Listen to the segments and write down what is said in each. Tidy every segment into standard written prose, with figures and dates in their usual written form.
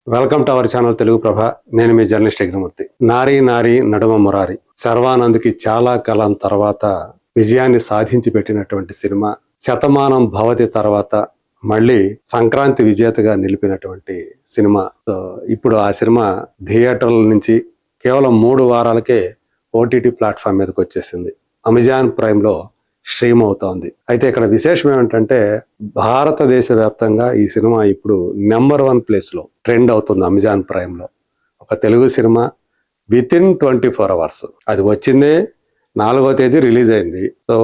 Welcome to our channel Telugu Prabha. నేను మీ journalist Yagnamurthy. నారీ నారీ నడుమ మురారి శర్వానంద్కి చాలా కాలం తర్వాత విజయాన్ని సాధించి పెట్టినటువంటి సినిమా. శతమానం భవతి తర్వాత మళ్ళీ సంక్రాంతి విజేతగా నిలిపినటువంటి సినిమా. సో ఇప్పుడు ఆ సినిమా థియేటర్ల నుంచి కేవలం 3 వారాలకే ఓటీటీ ప్లాట్ఫామ్ మీదకి వచ్చేసింది. అమెజాన్ ప్రైమ్ లో స్ట్రీమ్ అవుతోంది. అయితే ఇక్కడ విశేషం ఏమిటంటే భారతదేశ వ్యాప్తంగా ఈ సినిమా ఇప్పుడు నెంబర్ 1 ప్లేస్ లో ట్రెండ్ అవుతుంది. అమెజాన్ ప్రైమ్ లో ఒక తెలుగు సినిమా వితిన్ 24 అవర్స్ అది వచ్చిందే 4వ తేదీ రిలీజ్ అయింది. సో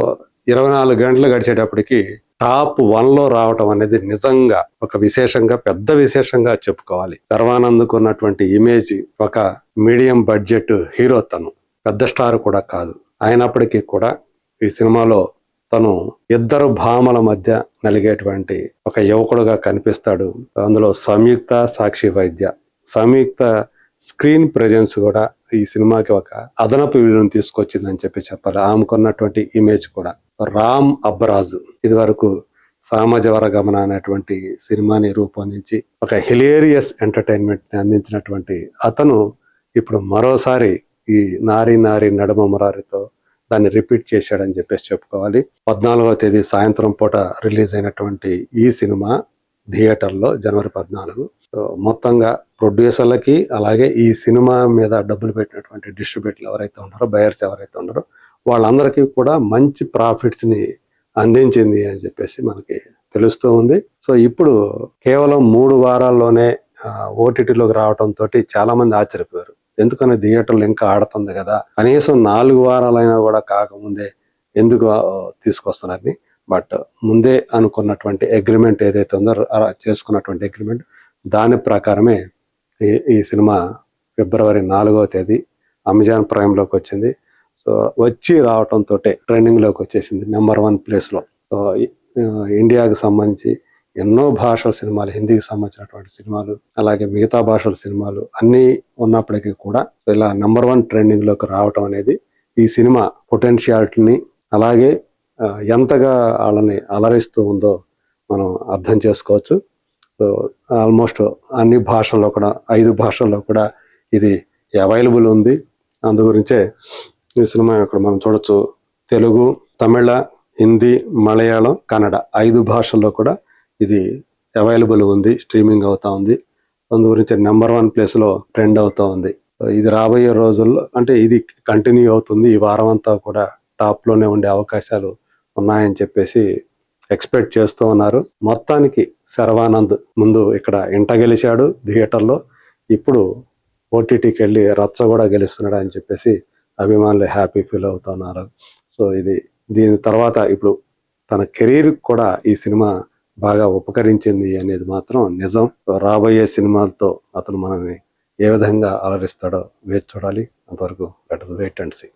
24 గంటలు గడిచేటప్పటికి టాప్ 1 లో రావటం అనేది నిజంగా ఒక విశేషంగా, పెద్ద విశేషంగా చెప్పుకోవాలి. శర్వానంద్కు ఉన్నటువంటి ఇమేజ్, ఒక మీడియం బడ్జెట్ హీరో, తను పెద్ద స్టార్ కూడా కాదు. అయినప్పటికీ కూడా ఈ సినిమాలో తను ఇద్దరు భామల మధ్య నలిగేటువంటి ఒక యువకుడుగా కనిపిస్తాడు. అందులో సంయుక్త, సాక్షి వైద్య. సంయుక్త స్క్రీన్ ప్రెజెన్స్ కూడా ఈ సినిమాకి ఒక అదనపు విలువను తీసుకొచ్చిందని చెప్పాలి. ఆమెకున్నటువంటి ఇమేజ్ కూడా. రామ్ అబ్బరాజు ఇది వరకు సామాజవర గమన అనేటువంటి సినిమాని రూపొందించి ఒక హిలేరియస్ ఎంటర్టైన్మెంట్ ని అందించినటువంటి అతను ఇప్పుడు మరోసారి ఈ నారీ నారీ నడుమ మురారితో దాన్ని రిపీట్ చేశాడని చెప్పుకోవాలి. 14వ తేదీ సాయంత్రం పూట రిలీజ్ అయినటువంటి ఈ సినిమా థియేటర్లో జనవరి 14. మొత్తంగా ప్రొడ్యూసర్లకి, అలాగే ఈ సినిమా మీద డబ్బులు పెట్టినటువంటి డిస్ట్రిబ్యూటర్లు ఎవరైతే ఉన్నారో, బయర్స్ ఎవరైతే ఉన్నారో, వాళ్ళందరికీ కూడా మంచి ప్రాఫిట్స్ ని అందించింది అని చెప్పేసి మనకి తెలుస్తూ ఉంది. సో ఇప్పుడు కేవలం 3 వారాల్లోనే ఓటీటీలోకి రావడంతో చాలా మంది ఆశ్చర్యపోయారు. ఎందుకని థియేటర్లు ఇంకా ఆడుతుంది కదా, కనీసం 4 వారాలైనా కూడా కాకముందే ఎందుకు తీసుకొస్తున్నారని. బట్ ముందే అనుకున్నటువంటి అగ్రిమెంట్ ఏదైతే ఉందో, చేసుకున్నటువంటి అగ్రిమెంట్, దాని ప్రకారమే ఈ సినిమా ఫిబ్రవరి 4వ తేదీ అమెజాన్ ప్రైమ్లోకి వచ్చింది. సో వచ్చి రావటంతో ట్రెండింగ్లోకి వచ్చేసింది నెంబర్ 1 ప్లేస్లో. సో ఇండియాకి సంబంధించి ఎన్నో భాషల సినిమాలు, హిందీకి సంబంధించినటువంటి సినిమాలు, అలాగే మిగతా భాషల సినిమాలు అన్నీ ఉన్నప్పటికీ కూడా ఇలా నెంబర్ 1 ట్రెండింగ్లోకి రావటం అనేది ఈ సినిమా పొటెన్షియాలిటీని, అలాగే ఎంతగా వాళ్ళని అలరిస్తూ ఉందో మనం అర్థం చేసుకోవచ్చు. సో ఆల్మోస్ట్ అన్ని భాషల్లో కూడా, 5 భాషల్లో కూడా ఇది అవైలబుల్ ఉంది. అందు గురించే ఈ సినిమా ఇక్కడ మనం చూడొచ్చు. తెలుగు, తమిళ, హిందీ, మలయాళం, కన్నడ 5 భాషల్లో కూడా ఇది అవైలబుల్ ఉంది, స్ట్రీమింగ్ అవుతా ఉంది. అందు గురించి నెంబర్ 1 ప్లేస్లో ట్రెండ్ అవుతా ఉంది. ఇది రాబోయే రోజుల్లో, అంటే ఇది కంటిన్యూ అవుతుంది, ఈ వారం అంతా కూడా టాప్లోనే ఉండే అవకాశాలు ఉన్నాయని చెప్పేసి ఎక్స్పెక్ట్ చేస్తూ ఉన్నారు. మొత్తానికి శర్వానంద్ ముందు ఇక్కడ ఇంట గెలిచాడు థియేటర్లో, ఇప్పుడు ఓటీటీకి వెళ్ళి రచ్చ కూడా గెలుస్తున్నాడు అని చెప్పేసి అభిమానులు హ్యాపీ ఫీల్ అవుతున్నారు. సో దీని తర్వాత ఇప్పుడు తన కెరీర్ కూడా ఈ సినిమా బాగా ఉపకరించింది అనేది మాత్రం నిజం. రాబోయే సినిమాలతో అతను మనల్ని ఏ విధంగా అలరిస్తాడో వేచి చూడాలి. అంతవరకు let us wait and see.